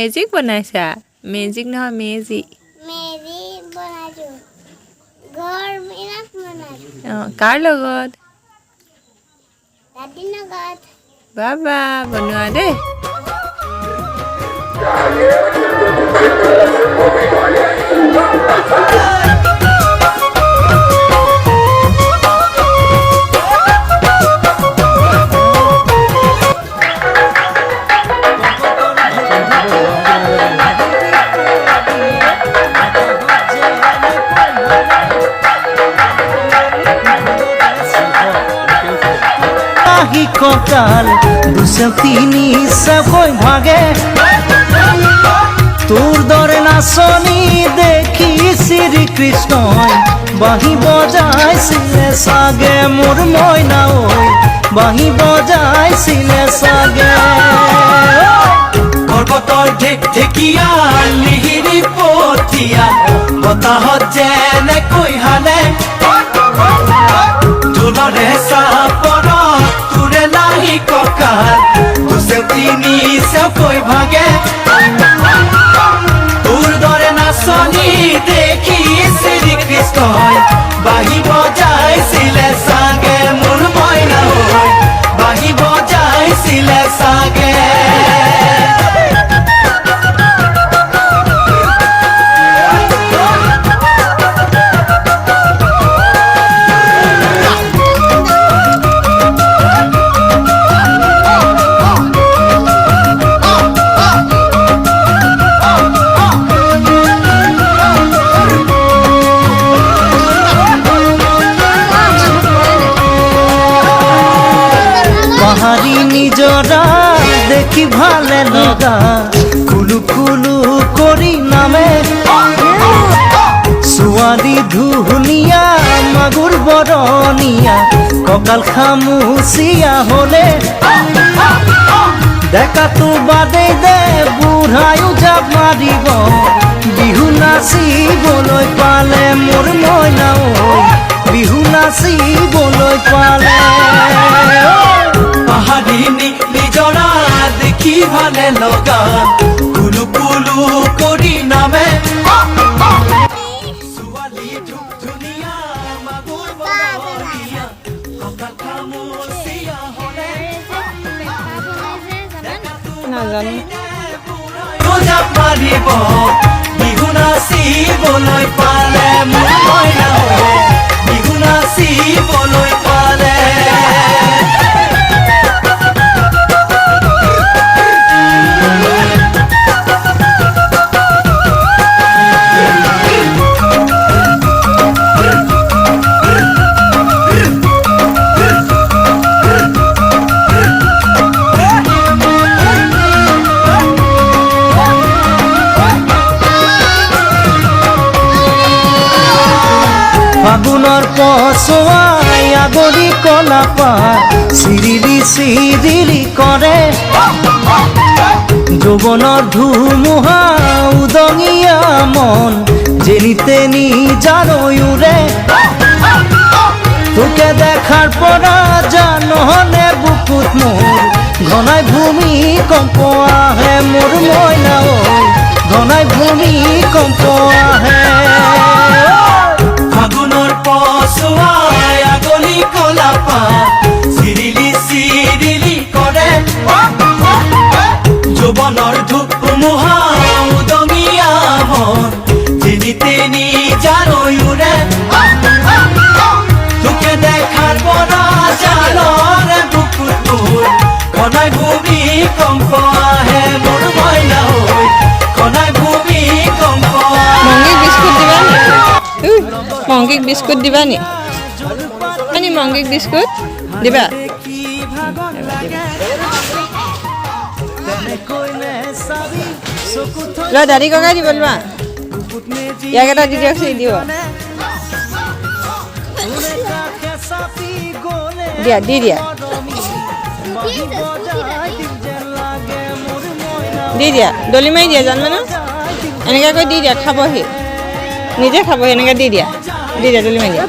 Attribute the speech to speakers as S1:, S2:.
S1: magic বনাইছা magic নহয় মেজি
S2: মেজি বনাইছো ঘৰ মিনাত বনাইছো
S1: কাৰ লগত
S2: দাদিৰ লগত
S1: বাবা বনোৱা দেই
S3: ককাল দুশো তিনি সবই ভাগে তোর দরে নাচনি দেখি শ্রীকৃষ্ণ বাহি বজাইছিলে সাগে মোর মইনা ওই বাহি বজাইছিলে সাগে পৰ্বতৰ ঢেকঢেকীয়া লিহিৰি পঠিয়া বতাহত যেনেকৈ হালে ঢোলৰে চাপৰত তোৰে লাহি কঁকাল দুচেও তিনি চেওকৈ ভাগে তোৰ দৰে নাচনি দেখি শ্ৰীকৃষ্ণই বাহি বজাইছিলে চাগে মোৰ মইনা হৈ বাহি বজাইছিলে চাগে নিজরা দেখি ভালে লগা কুলু কুলু করি নামে ছোৱালী ধুনীয়া মাগুৰ বৰণীয়া কঁকাল খামুচিয়া হলে দেখাতো বাদে দে বুঢ়ায়ো জাপ মাৰিব বিহু নাচিবলৈ পালে মোৰ মইনা ঐ বিহু নাচিবলৈ পালে পাহাৰিনী নিজৰা দেখি ভালে লগা কুলু কুলু কৰি নামে ছোৱালী ধুনীয়া মাগুৰ বৰণীয়া কঁকাল খামুচিয়া হলে
S1: নাজানো
S3: জাপ মাৰিব বিহু নাচিবলৈ পালে মোৰ মইনা হৈ বিহু নাচিবলৈ পালে ফাগুনৰ পছুৱাই আগৰি কলাপা চিৰিলি চিৰিলি কৰে যৌৱনৰ ধুমুহা উদঙিয়া মন যেনি তেনি জানৈৰে তোকে দেখাৰ পৰা জানহলে বুকুত মোৰ ঘনাই ভূমিকম্প আহে মোৰ মইনা ঐ ঘনাই ভূমিকম্প আহে ফাগুনৰ পছুৱাই আগলি কলাপা চিৰিলি চিৰিলি কৰে যৌৱনৰ ধুমুহা উদঙিয়া মন যেনি তেনি জানৈৰে তোকে দেখাৰ পৰা জানৰে বুকুত মোৰ ঘনাই ভূমিকম্প আহে মোৰ মইনা হৈ ঘনাই ভূমিকম্প
S1: মংগীক বিস্কুট দিবা নি মানে মংগীক বিস্কুট দিবা ল দাড়ি ককাই দিব লোৱা ইয়াক এটা দি দিয়ক দিব দিয়া দি দিয়া দি দিয়া দলি মাৰি দিয়া জান মানে এনেকৈ কৈ দি দিয়া খাবহি নিজে খাবহি এনেকৈ দি দিয়া দলি মাৰি দিয়া